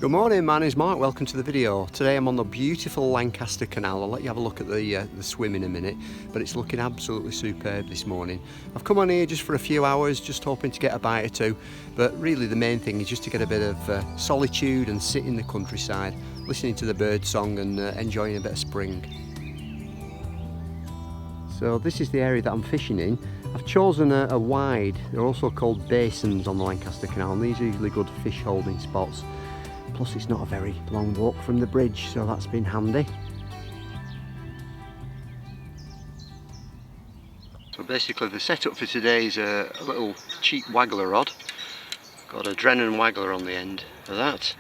Good morning, my name's Mark, welcome to the video. Today I'm on the beautiful Lancaster Canal. I'll let you have a look at the swim in a minute, but it's looking absolutely superb this morning. I've come on here just for a few hours, just hoping to get a bite or two, but really the main thing is just to get a bit of solitude and sit in the countryside, listening to the bird song and enjoying a bit of spring. So this is the area that I'm fishing in. I've chosen a wide, they're also called basins on the Lancaster Canal, and these are usually good fish holding spots. Plus it's not a very long walk from the bridge, so that's been handy. So basically the setup for today is a little cheap waggler rod. Got a Drennan waggler on the end of that,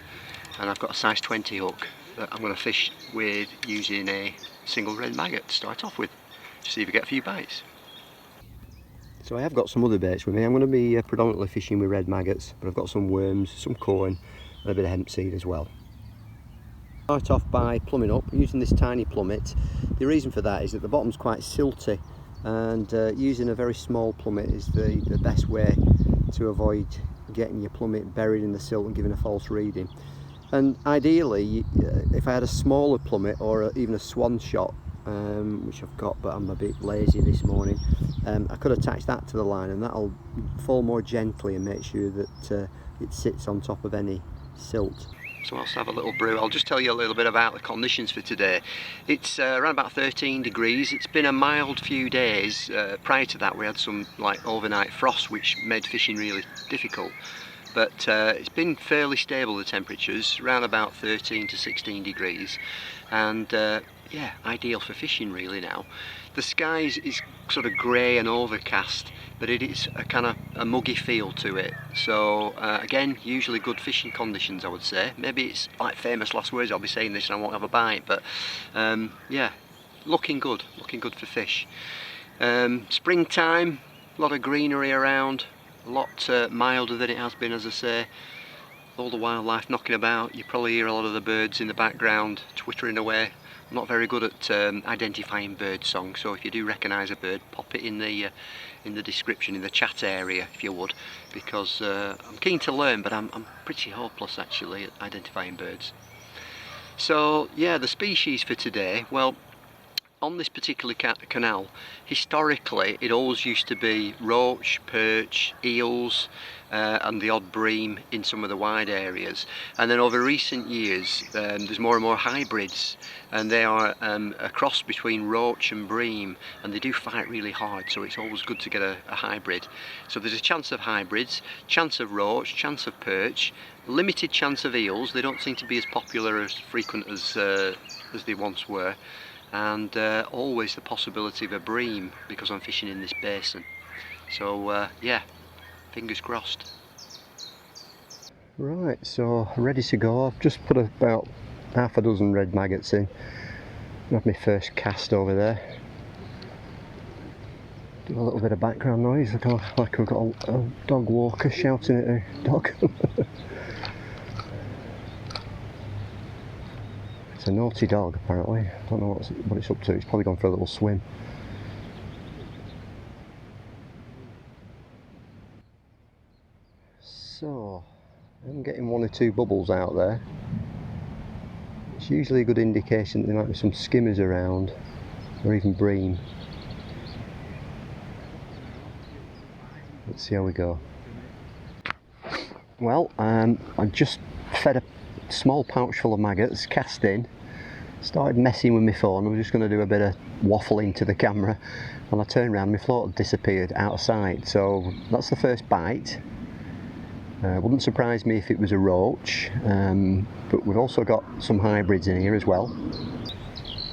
and I've got a size 20 hook that I'm going to fish with using a single red maggot to start off with, to see if we get a few bites. So I have got some other baits with me. I'm going to be predominantly fishing with red maggots, but I've got some worms, some corn, and a bit of hemp seed as well. Start off by plumbing up using this tiny plummet. The reason for that is that the bottom's quite silty, and using a very small plummet is the best way to avoid getting your plummet buried in the silt and giving a false reading. And ideally, if I had a smaller plummet or even a swan shot, which I've got but I'm a bit lazy this morning, I could attach that to the line, and that'll fall more gently and make sure that it sits on top of any silt. So I'll have a little brew. I'll just tell you a little bit about the conditions for today. It's around about 13 degrees. It's been a mild few days. Prior to that we had some like overnight frost which made fishing really difficult. But it's been fairly stable, the temperatures, around about 13 to 16 degrees. And yeah, ideal for fishing really now. The sky is sort of grey and overcast, but it is a kind of a muggy feel to it. So again, usually good fishing conditions, I would say. Maybe it's like famous last words, I'll be saying this and I won't have a bite, but yeah, looking good for fish. Springtime, a lot of greenery around, a lot milder than it has been, as I say. All the wildlife knocking about. You probably hear a lot of the birds in the background twittering away. I'm not very good at identifying bird song, so if you do recognise a bird, pop it in the description, in the chat area if you would, because I'm keen to learn, but I'm pretty hopeless actually at identifying birds. So yeah, the species for today, well, on this particular canal, historically it always used to be roach, perch, eels, and the odd bream in some of the wide areas. And then over recent years there's more and more hybrids, and they are a cross between roach and bream, and they do fight really hard, so it's always good to get a hybrid. So there's a chance of hybrids, chance of roach, chance of perch, limited chance of eels. They don't seem to be as popular, as frequent as they once were. And always the possibility of a bream because I'm fishing in this basin. So yeah, fingers crossed. Right, so ready to go. I've just put about half a dozen red maggots in. I have my first cast over there. Do a little bit of background noise, like we've got a dog walker shouting at a dog. It's a naughty dog apparently. I don't know what it's up to. It's probably gone for a little swim. So I'm getting one or two bubbles out there. It's usually a good indication that there might be some skimmers around, or even bream. Let's see how we go. Well, I just fed a small pouch full of maggots, cast in, started messing with my phone. I was just going to do a bit of waffling to the camera, and I turned around and my float had disappeared out of sight. So that's the first bite. Wouldn't surprise me if it was a roach, but we've also got some hybrids in here as well.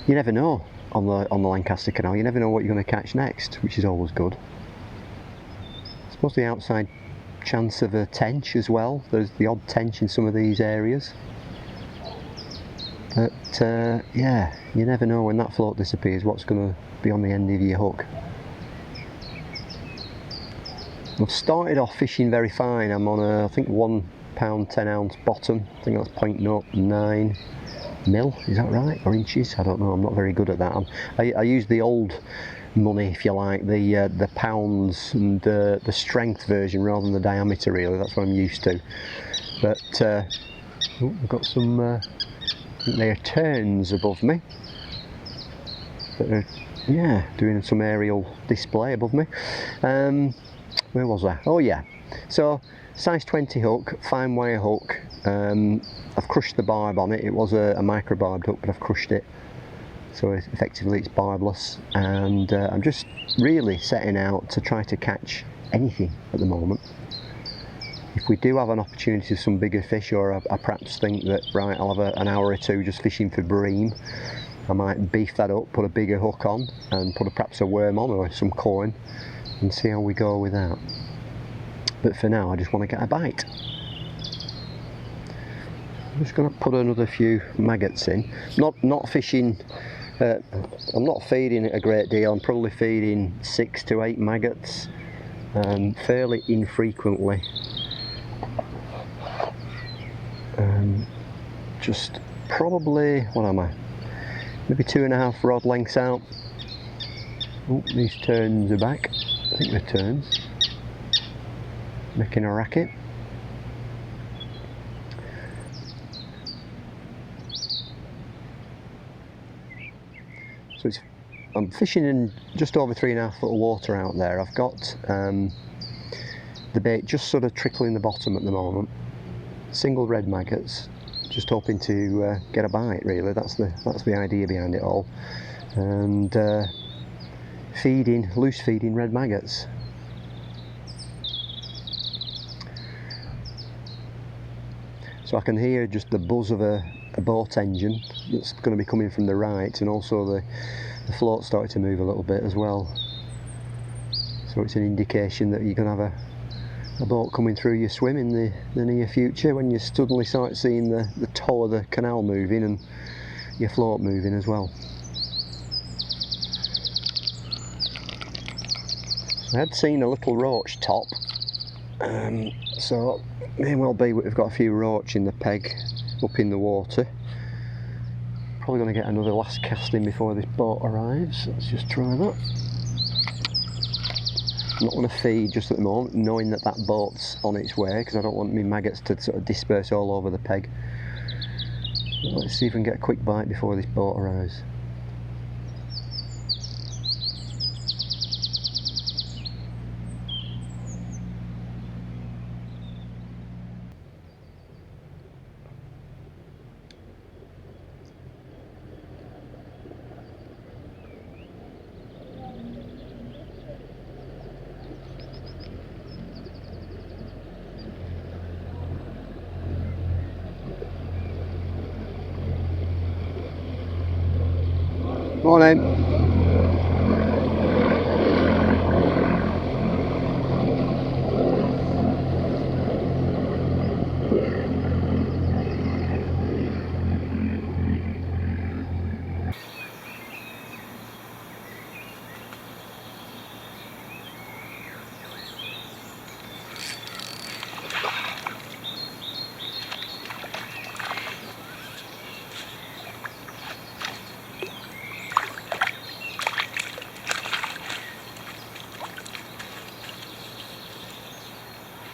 You never know on the Lancaster Canal, you never know what you're going to catch next, which is always good. I suppose the outside chance of a tench as well. There's the odd tench in some of these areas, but yeah, you never know when that float disappears what's going to be on the end of your hook. I've started off fishing very fine. I'm on a, I think, 1 pound 10 ounce bottom. I think that's 0.09 mil, is that right, or inches? I don't know, I'm not very good at that. I use the old money, if you like, the pounds and the strength version rather than the diameter really. That's what I'm used to. But Oh, I've got some, I think they are terns above me. That are, yeah, doing some aerial display above me. Where was I? Oh yeah, so size 20 hook, fine wire hook. I've crushed the barb on it. It was a micro barbed hook, but I've crushed it, so effectively it's barbless, and I'm just really setting out to try to catch anything at the moment. If we do have an opportunity for some bigger fish, or I perhaps think that, right, I'll have an hour or two just fishing for bream, I might beef that up, put a bigger hook on, and put perhaps a worm on or some coin, and see how we go with that. But for now, I just want to get a bite. I'm just going to put another few maggots in. Not fishing. I'm not feeding it a great deal. I'm probably feeding 6 to 8 maggots, fairly infrequently. Just probably, what am I? Maybe 2.5 rod lengths out. Oh, these terns are back. I think they're terns. Making a racket. So I'm fishing in just over 3.5 foot of water out there. I've got the bait just sort of trickling the bottom at the moment. Single red maggots. Just hoping to get a bite, really. That's the idea behind it all. And loose feeding red maggots. So I can hear just the buzz of a boat engine that's going to be coming from the right, and also the float started to move a little bit as well. So it's an indication that you're going to have a boat coming through your swim in the near future, when you suddenly start seeing the toe of the canal moving and your float moving as well. I had seen a little roach top, so it may well be we've got a few roach in the peg up in the water. Probably going to get another last casting before this boat arrives. Let's just try that. I'm not going to feed just at the moment, knowing that boat's on its way, because I don't want my maggots to sort of disperse all over the peg. But let's see if we can get a quick bite before this boat arrives. Morning.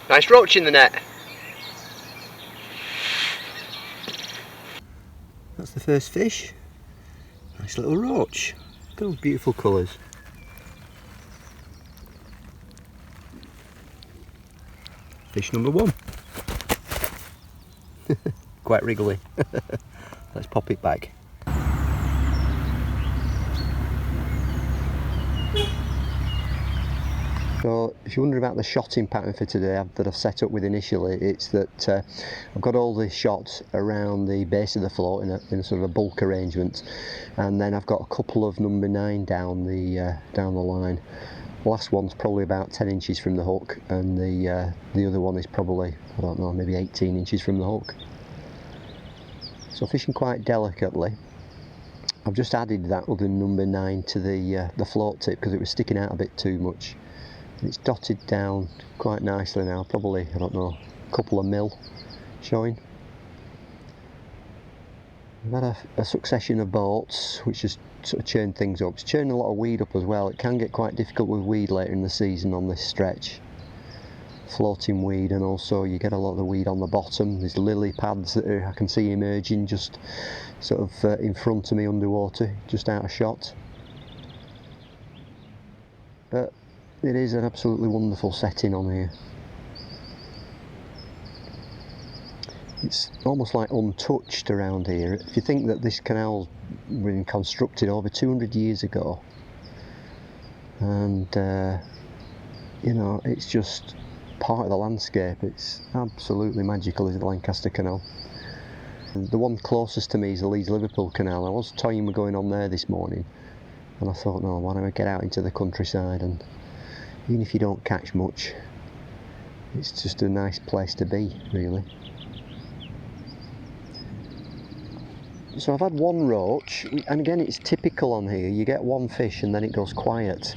Nice roach in the net. That's the first fish. Nice little roach. Look at those beautiful colours. Fish number 1. Quite wriggly. Let's pop it back. So if you wonder about the shotting pattern for today that I've set up with initially, it's that I've got all the shots around the base of the float in a sort of a bulk arrangement, and then I've got a couple of number 9 down the line. The last one's probably about 10 inches from the hook, and the other one is probably, I don't know, maybe 18 inches from the hook. So fishing quite delicately. I've just added that other number 9 to the float tip because it was sticking out a bit too much. It's dotted down quite nicely now, probably, I don't know, a couple of mil showing. I've had a succession of boats which has sort of churned things up. It's churned a lot of weed up as well. It can get quite difficult with weed later in the season on this stretch. floating weed, and also you get a lot of the weed on the bottom. There's lily pads that I can see emerging just sort of in front of me underwater, just out of shot. But it is an absolutely wonderful setting on here. It's almost like untouched around here. If you think that this canal's been constructed over 200 years ago, and you know, it's just part of the landscape. It's absolutely magical, is the Lancaster Canal. The one closest to me is the Leeds-Liverpool Canal. I was toying with going on there this morning, and I thought, no, why don't I get out into the countryside, and even if you don't catch much, it's just a nice place to be, really. So I've had one roach, and again it's typical on here, you get one fish and then it goes quiet.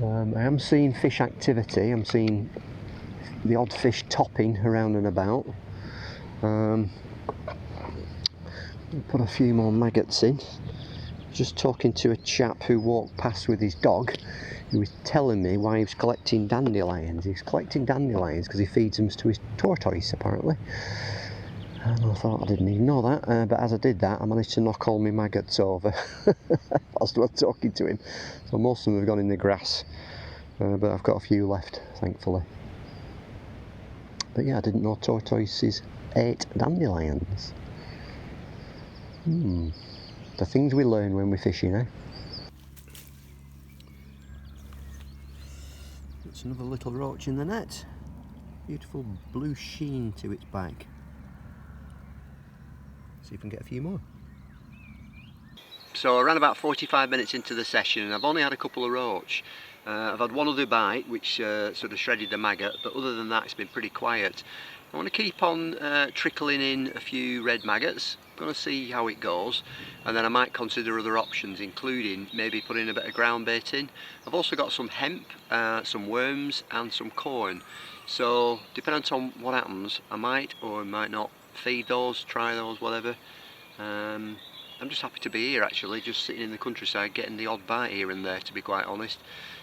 I am seeing fish activity, I'm seeing the odd fish topping around and about. Put a few more maggots in. Just talking to a chap who walked past with his dog, who was telling me why he was collecting dandelions. He's collecting dandelions because he feeds them to his tortoise, apparently. And I thought I didn't even know that, but as I did that, I managed to knock all my maggots over whilst I was talking to him. So most of them have gone in the grass, but I've got a few left, thankfully. But yeah, I didn't know tortoises ate dandelions. The things we learn when we're fishing, eh? It's another little roach in the net. Beautiful blue sheen to its back. See if we can get a few more. So around about 45 minutes into the session, and I've only had a couple of roach. I've had one other bite which sort of shredded the maggot, but other than that it's been pretty quiet. I want to keep on trickling in a few red maggots. I'm going to see how it goes, and then I might consider other options, including maybe putting a bit of ground bait in. I've also got some hemp, some worms and some corn. So depending on what happens, I might or might not feed those, try those, whatever. I'm just happy to be here actually, just sitting in the countryside getting the odd bite here and there, to be quite honest.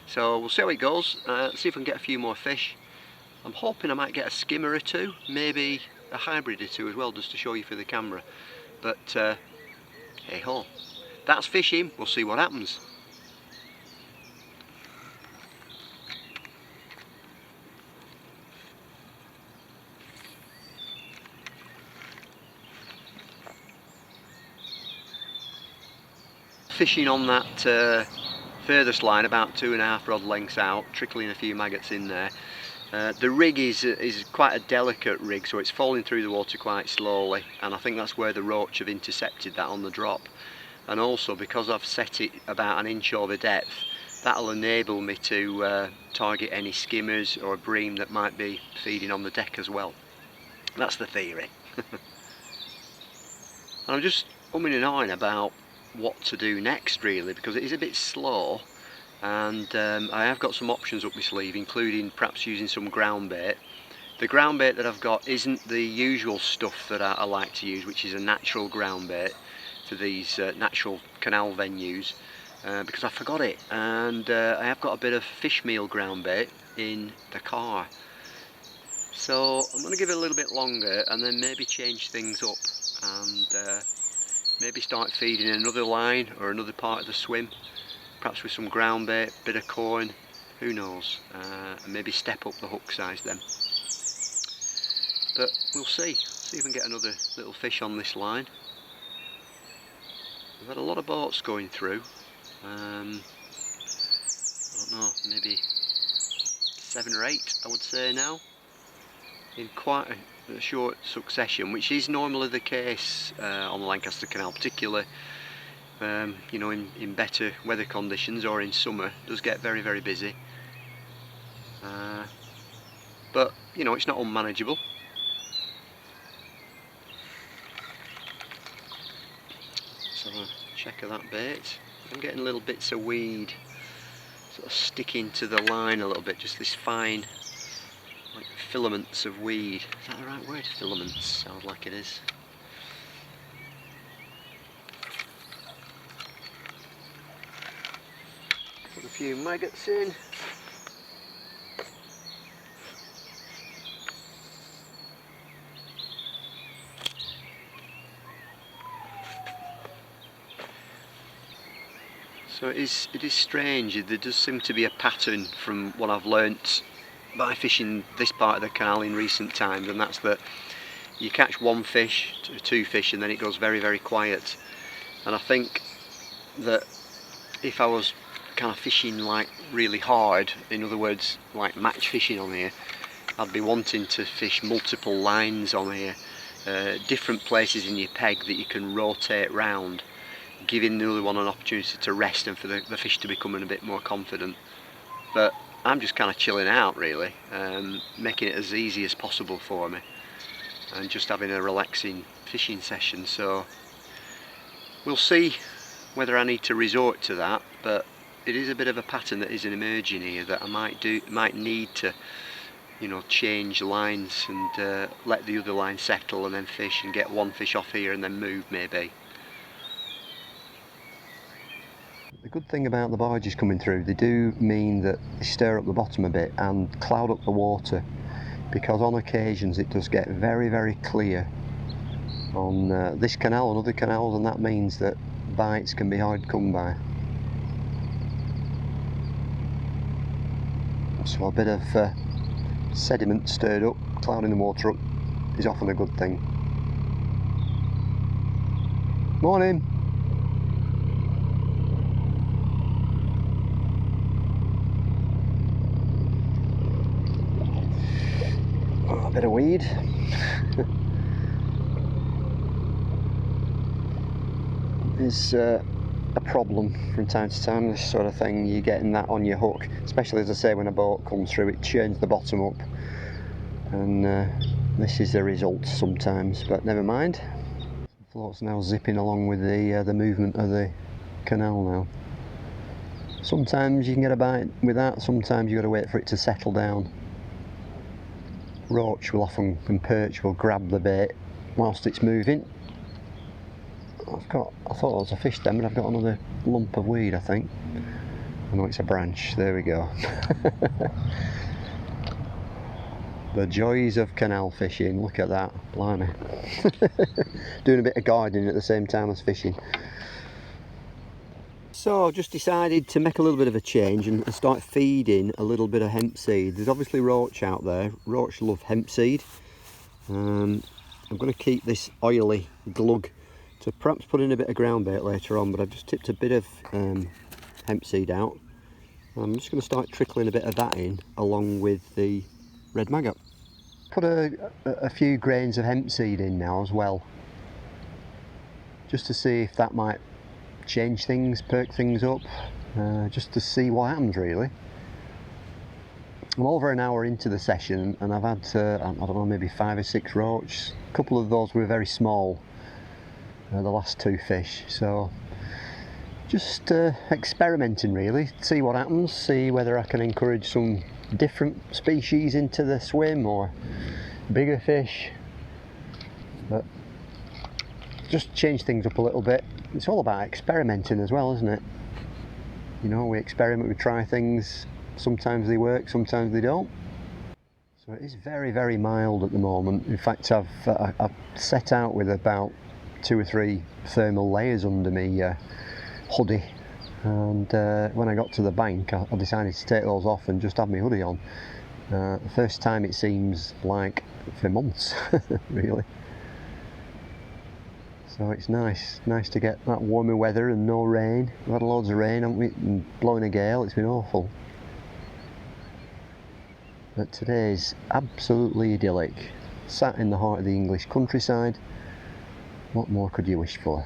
So we'll see how it goes, see if I can get a few more fish. I'm hoping I might get a skimmer or two, maybe a hybrid or two as well, just to show you for the camera. But hey ho, that's fishing, we'll see what happens. Fishing on that furthest line, about 2.5 rod lengths out, trickling a few maggots in there. The rig is quite a delicate rig, so it's falling through the water quite slowly, and I think that's where the roach have intercepted that on the drop. And also because I've set it about an inch over depth, that'll enable me to target any skimmers or a bream that might be feeding on the deck as well. That's the theory. And I'm just umming and ahhing about what to do next really, because it is a bit slow, and I have got some options up my sleeve, including perhaps using some ground bait. The ground bait that I've got isn't the usual stuff that I like to use, which is a natural ground bait for these natural canal venues, because I forgot it, and I have got a bit of fish meal ground bait in the car. So I'm going to give it a little bit longer and then maybe change things up, and maybe start feeding another line or another part of the swim, perhaps with some ground bait, bit of corn, who knows, and maybe step up the hook size then. But we'll see if we can get another little fish on this line. We've had a lot of boats going through, I don't know, maybe 7 or 8 I would say now, in quite a short succession, which is normally the case on the Lancaster Canal, particularly you know, in better weather conditions or in summer. It does get very, very busy, but you know, it's not unmanageable. So check of that bait. I'm getting little bits of weed sort of sticking to the line a little bit, just this fine, like filaments of weed. Is that the right word? Filaments, sounds like it is. Put a few maggots in. So it is strange. There does seem to be a pattern from what I've learnt by fishing this part of the canal in recent times, and that's that you catch one fish, two fish, and then it goes very, very quiet. And I think that if I was kind of fishing like really hard, in other words like match fishing on here, I'd be wanting to fish multiple lines on here, different places in your peg that you can rotate round, giving the other one an opportunity to rest and for the fish to become a bit more confident. But I'm just kind of chilling out really, making it as easy as possible for me and just having a relaxing fishing session. So we'll see whether I need to resort to that, but it is a bit of a pattern that is emerging here that I might need to, you know, change lines and let the other line settle and then fish and get one fish off here and then move maybe. The good thing about the barges coming through, they do mean that they stir up the bottom a bit and cloud up the water, because on occasions it does get very, very clear on this canal and other canals, and that means that bites can be hard to come by. So a bit of sediment stirred up, clouding the water up, is often a good thing. Morning! Oh, a bit of weed. Is a problem from time to time, this sort of thing. You're getting that on your hook, especially as I say when a boat comes through, it churns the bottom up, and this is the result sometimes, but never mind. The float's now zipping along with the movement of the canal now. Sometimes you can get a bite with that, sometimes you've got to wait for it to settle down. Roach will often, and perch will grab the bait whilst it's moving. I thought it was a fish then, but I've got another lump of weed, I think. I know it's a branch, there we go. The joys of canal fishing, look at that, blimey. Doing a bit of gardening at the same time as fishing. So I've just decided to make a little bit of a change and start feeding a little bit of hemp seed. There's obviously roach out there. Roach love hemp seed. I'm going to keep this oily glug to perhaps put in a bit of ground bait later on, but I've just tipped a bit of hemp seed out. I'm just going to start trickling a bit of that in along with the red maggot. Put a few grains of hemp seed in now as well, just to see if that might change things, perk things up, just to see what happens really. I'm over an hour into the session and I've had, I don't know, maybe 5 or 6 roach. A couple of those were very small, the last 2 fish, so just experimenting really, see what happens, see whether I can encourage some different species into the swim or bigger fish, but just change things up a little bit. It's all about experimenting as well, isn't it? You know, we experiment, we try things, sometimes they work, sometimes they don't. So it is very, very mild at the moment. In fact, I've set out with about 2 or 3 thermal layers under me hoodie, and when I got to the bank I decided to take those off and just have my hoodie on. The first time it seems like for months really. So it's nice to get that warmer weather and no rain. We've had loads of rain, haven't we, and blowing a gale, it's been awful. But today's absolutely idyllic. Sat in the heart of the English countryside. What more could you wish for?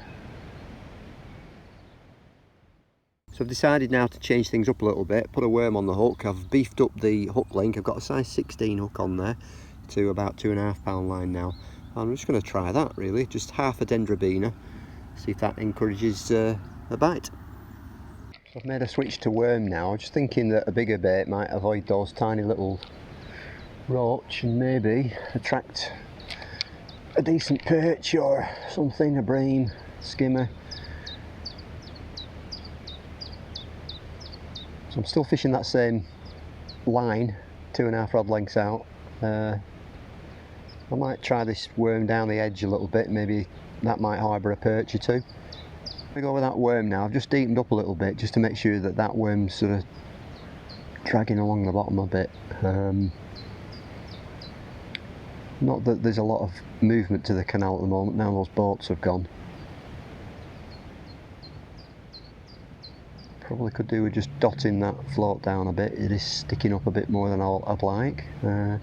So I've decided now to change things up a little bit, put a worm on the hook. I've beefed up the hook link. I've got a size 16 hook on there to about 2.5 pound line now. I'm just going to try that really, just half a dendrobina, see if that encourages a bite. So I've made a switch to worm now, just thinking that a bigger bait might avoid those tiny little roach and maybe attract a decent perch or something, a bream, skimmer. So I'm still fishing that same line, 2.5 rod lengths out. I might try this worm down the edge a little bit, maybe that might harbour a perch or two. I go with that worm now. I've just deepened up a little bit just to make sure that that worm's sort of dragging along the bottom a bit. Not that there's a lot of movement to the canal at the moment, now those boats have gone. Probably could do with just dotting that float down a bit. It is sticking up a bit more than I'd like. I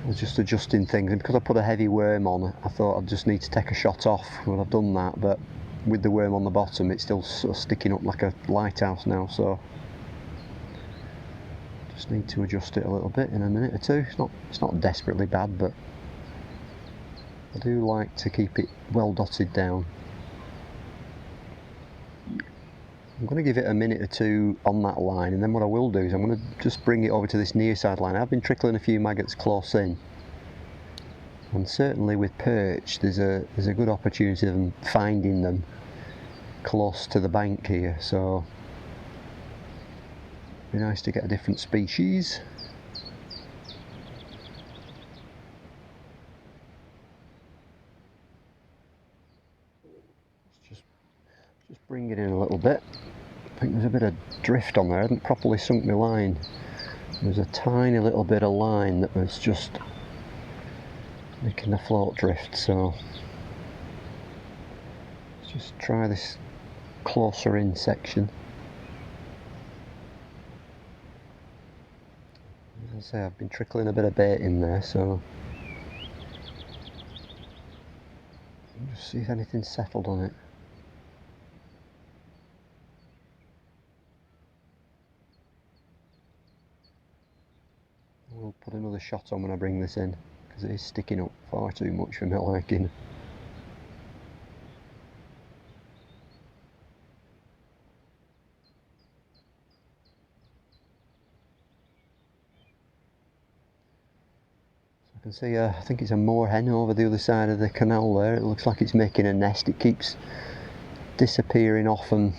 was just adjusting things, and because I put a heavy worm on, I thought I'd just need to take a shot off. Well, I've done that, but with the worm on the bottom it's still sort of sticking up like a lighthouse now, so just need to adjust it a little bit in a minute or two. It's not desperately bad, but I do like to keep it well dotted down. I'm going to give it a minute or two on that line, and then what I will do is I'm going to just bring it over to this near side line. I've been trickling a few maggots close in, and certainly with perch there's a good opportunity of them finding them close to the bank here, so it'd be nice to get a different species. Just bring it in a little bit. I think there's a bit of drift on there. I hadn't properly sunk my line. There's a tiny little bit of line that was just making the float drift, so let's just try this closer in section. As I say, I've been trickling a bit of bait in there, so just see if anything's settled on it. We'll put another shot on when I bring this in, because it is sticking up far too much for my liking. I can see, I think it's a moorhen over the other side of the canal there. It looks like it's making a nest. It keeps disappearing off and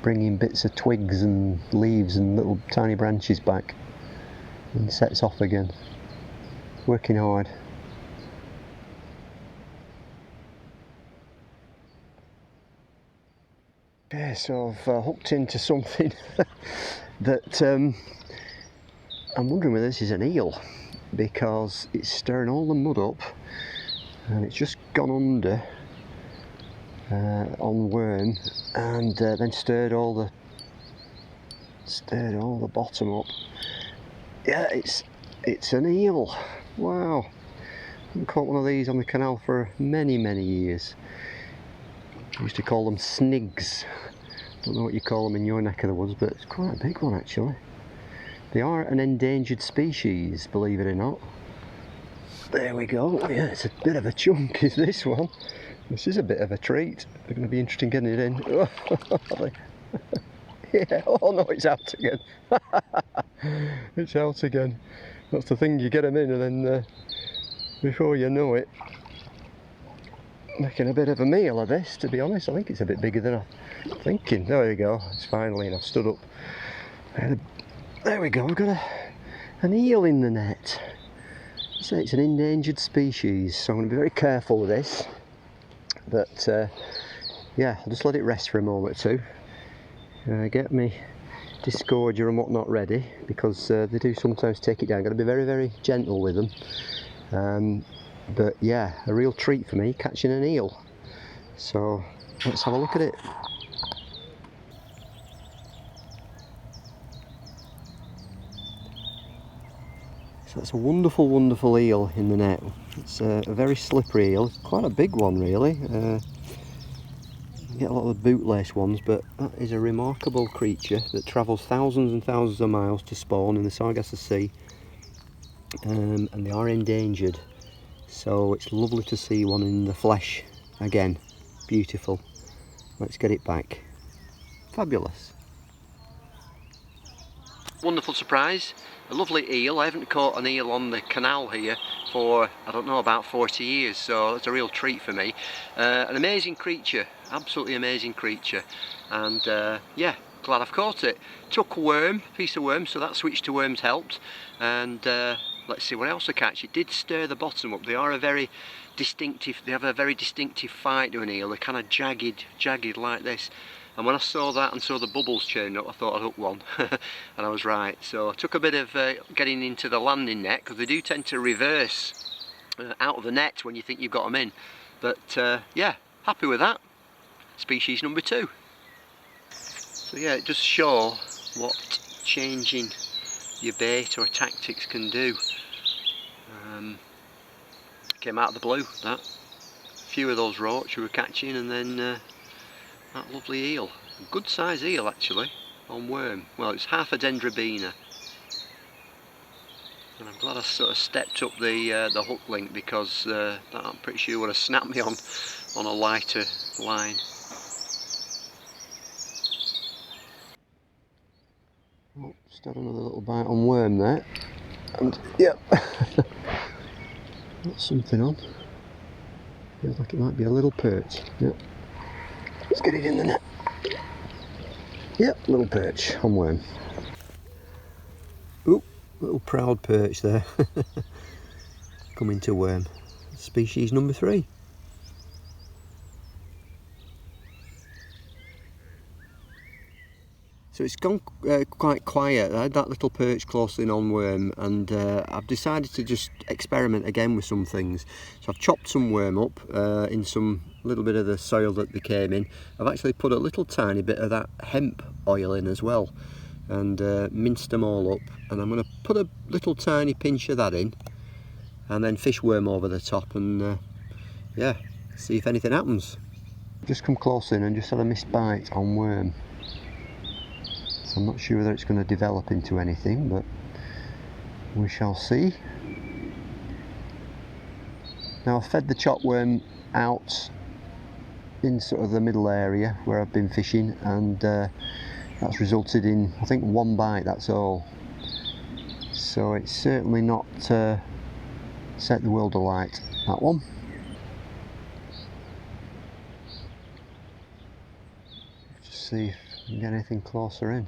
bringing bits of twigs and leaves and little tiny branches back, and sets off again. Working hard. Okay, so I've hooked into something that I'm wondering whether this is an eel, because it's stirring all the mud up and it's just gone under on worm, and then stirred all the bottom up. Yeah, it's an eel. Wow, I haven't caught one of these on the canal for many years. I used to call them snigs. Don't know what you call them in your neck of the woods, but it's quite a big one actually. They are an endangered species, believe it or not. There we go. Yeah, it's a bit of a chunk, is this one. This is a bit of a treat. It's going to be interesting getting it in. Yeah, oh no, it's out again. It's out again. That's the thing, you get them in and then before you know it, making a bit of a meal of this, to be honest. I think it's a bit bigger than I'm thinking. There we go, it's finally, and I've stood up. There we go, we've got an eel in the net. So it's an endangered species, so I'm going to be very careful with this. But yeah, I'll just let it rest for a moment or two. Get me disgorger and whatnot ready, because they do sometimes take it down. Got to be very gentle with them. But yeah, a real treat for me catching an eel. So let's have a look at it. So that's a wonderful eel in the net. It's a very slippery eel, quite a big one really. You get a lot of the bootlace ones, but that is a remarkable creature that travels thousands and thousands of miles to spawn in the Sargasso Sea, and they are endangered, so it's lovely to see one in the flesh again. Beautiful. Let's get it back. Fabulous. Wonderful surprise, a lovely eel. I haven't caught an eel on the canal here for, I don't know, about 40 years, so it's a real treat for me. An amazing creature, absolutely amazing creature, and yeah, glad I've caught it. Took a worm, piece of worm, so that switch to worms helped, and let's see what else I catch. It did stir the bottom up. They are a very distinctive, they have a very distinctive fight to an eel. They're kind of jagged like this. And when I saw that and saw the bubbles churning up, I thought I'd hook one, and I was right. So I took a bit of getting into the landing net, because they do tend to reverse out of the net when you think you've got them in. But yeah, happy with that. Species number 2. So yeah, it does show what changing your bait or tactics can do. Came out of the blue, that. A few of those roach we were catching, and then that lovely eel. A good size eel actually, on worm. Well, it's half a dendrobina. And I'm glad I sort of stepped up the hook length, because that I'm pretty sure would have snapped me on a lighter line. Oh, just had another little bite on worm there, and yep, got something on. Feels like it might be a little perch. Yep, let's get it in the net. Yep, little perch on worm. Oop, little proud perch there. Coming to worm. Species number 3. So it's gone quite quiet. I had that little perch close in on worm, and I've decided to just experiment again with some things. So I've chopped some worm up in some little bit of the soil that they came in. I've actually put a little tiny bit of that hemp oil in as well, and minced them all up, and I'm going to put a little tiny pinch of that in, and then fish worm over the top, and yeah, see if anything happens. Just come close in and just had a missed bite on worm. So I'm not sure whether it's going to develop into anything, but we shall see. Now I've fed the chopped worm out in sort of the middle area where I've been fishing, and that's resulted in, I think, 1 bite, that's all. So it's certainly not set the world alight, that one. Just see if I can get anything closer in.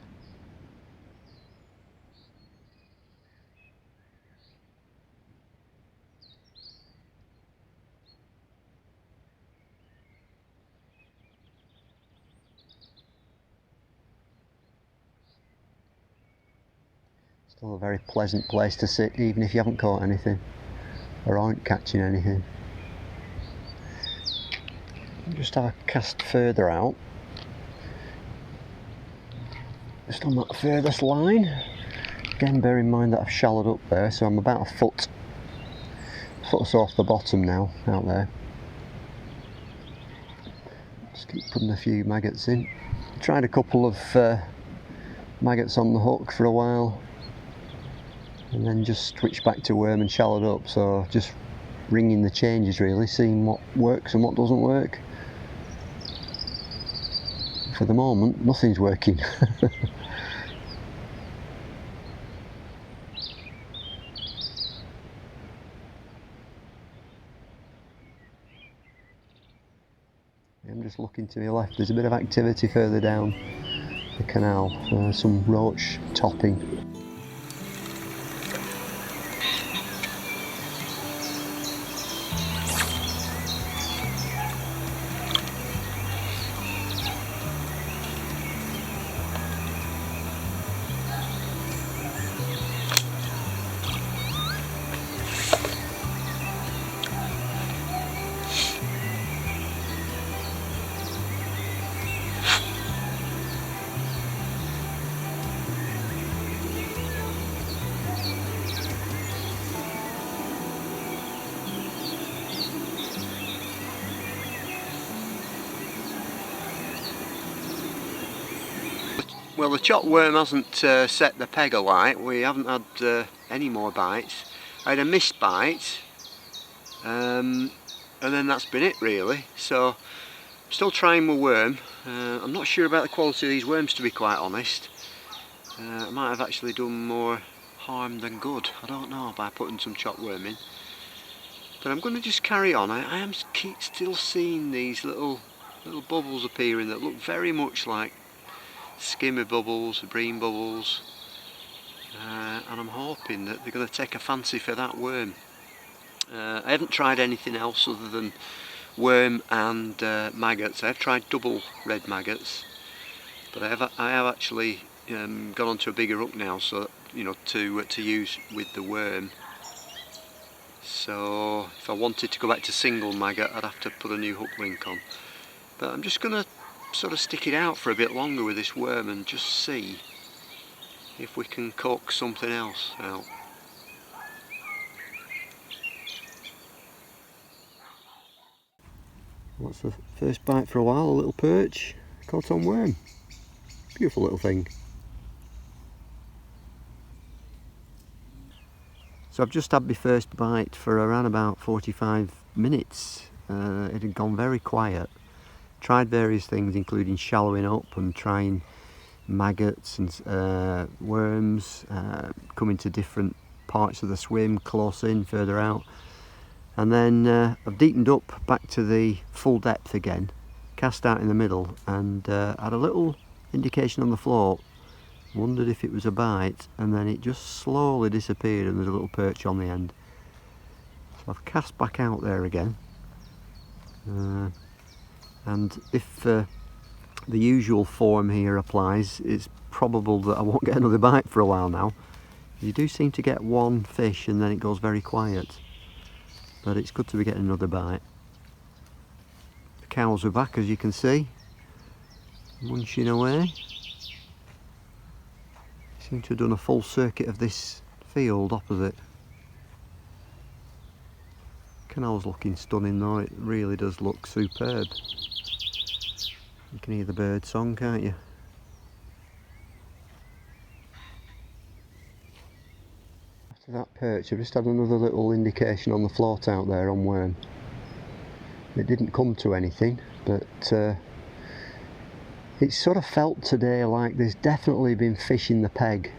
Still a very pleasant place to sit, even if you haven't caught anything, or aren't catching anything. Just have a cast further out, just on that furthest line. Again, bear in mind that I've shallowed up there, so I'm about a foot or so off the bottom now, out there. Just keep putting a few maggots in. Tried a couple of maggots on the hook for a while, and then just switched back to worm and shallowed up, so just ringing the changes really, seeing what works and what doesn't work. For the moment, nothing's working. I'm just looking to the left, there's a bit of activity further down the canal, some roach topping. Well, the chopped worm hasn't set the peg alight. We haven't had any more bites. I had a missed bite, and then that's been it really. So I'm still trying my worm. I'm not sure about the quality of these worms, to be quite honest. I might have actually done more harm than good, I don't know, by putting some chopped worm in. But I'm going to just carry on. I am still seeing these little bubbles appearing that look very much like skimmer bubbles, bream bubbles, and I'm hoping that they're going to take a fancy for that worm. I haven't tried anything else other than worm and maggots. I've tried double red maggots, but I have actually gone on to a bigger hook now, so you know, to use with the worm. So if I wanted to go back to single maggot, I'd have to put a new hook link on. But I'm just going to sort of stick it out for a bit longer with this worm and just see if we can coax something else out. That's the first bite for a while, a little perch, caught on worm. Beautiful little thing. So I've just had my first bite for around about 45 minutes. It had gone very quiet. Tried various things including shallowing up and trying maggots and worms, coming to different parts of the swim, close in, further out. And then I've deepened up back to the full depth again, cast out in the middle, and had a little indication on the float. Wondered if it was a bite, and then it just slowly disappeared and there's a little perch on the end. So I've cast back out there again, and if the usual form here applies, it's probable that I won't get another bite for a while now. You do seem to get one fish and then it goes very quiet, but it's good to be getting another bite. The cows are back, as you can see, munching away. Seem to have done a full circuit of this field opposite. Canal's looking stunning though, it really does look superb. You can hear the bird song, can't you? After that perch, I've just had another little indication on the float out there on worm. It didn't come to anything, but it's sort of felt today like there's definitely been fish in the peg,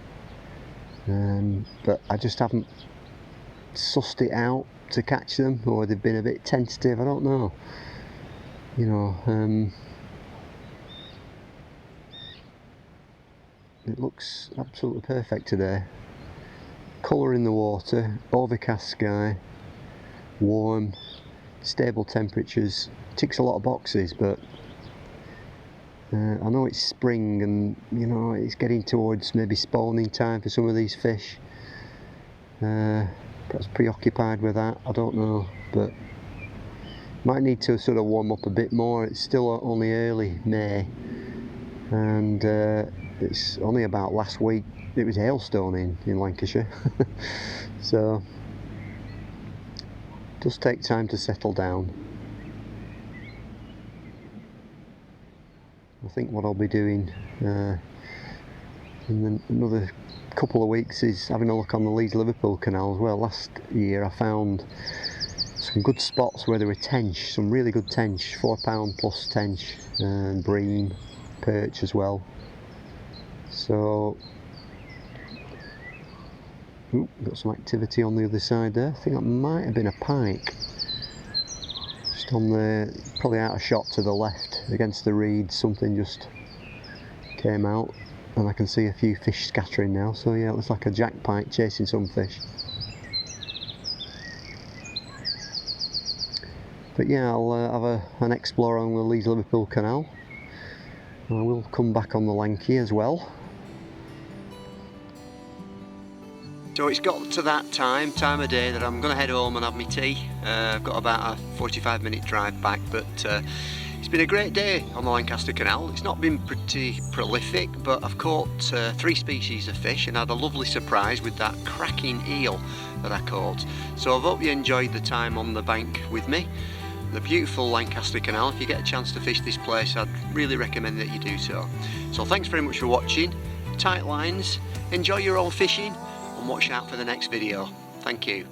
but I just haven't sussed it out to catch them, or they've been a bit tentative, I don't know. You know, it looks absolutely perfect today. Colour in the water, overcast sky, warm, stable temperatures, ticks a lot of boxes, but I know it's spring and you know it's getting towards maybe spawning time for some of these fish. Perhaps preoccupied with that, I don't know, but might need to sort of warm up a bit more. It's still only early May, and it's only about last week it was hailstone in Lancashire. So it does take time to settle down. I think what I'll be doing in another couple of weeks is having a look on the Leeds-Liverpool Canal as well. Last year I found some good spots where there were tench, some really good tench, £4 plus tench, and bream, perch as well. So, got some activity on the other side there. I think that might have been a pike. Just on the, probably out of shot to the left against the reeds, something just came out and I can see a few fish scattering now. So yeah, it looks like a jack pike chasing some fish. But yeah, I'll have an explore on the Leeds-Liverpool Canal. I will come back on the Lanky as well. So it's got to that time of day that I'm going to head home and have my tea. I've got about a 45-minute drive back, but it's been a great day on the Lancaster Canal. It's not been pretty prolific, but I've caught 3 species of fish and had a lovely surprise with that cracking eel that I caught. So I hope you enjoyed the time on the bank with me. The beautiful Lancaster Canal. If you get a chance to fish this place, I'd really recommend that you do so. So thanks very much for watching. Tight lines, enjoy your own fishing, and watch out for the next video. Thank you.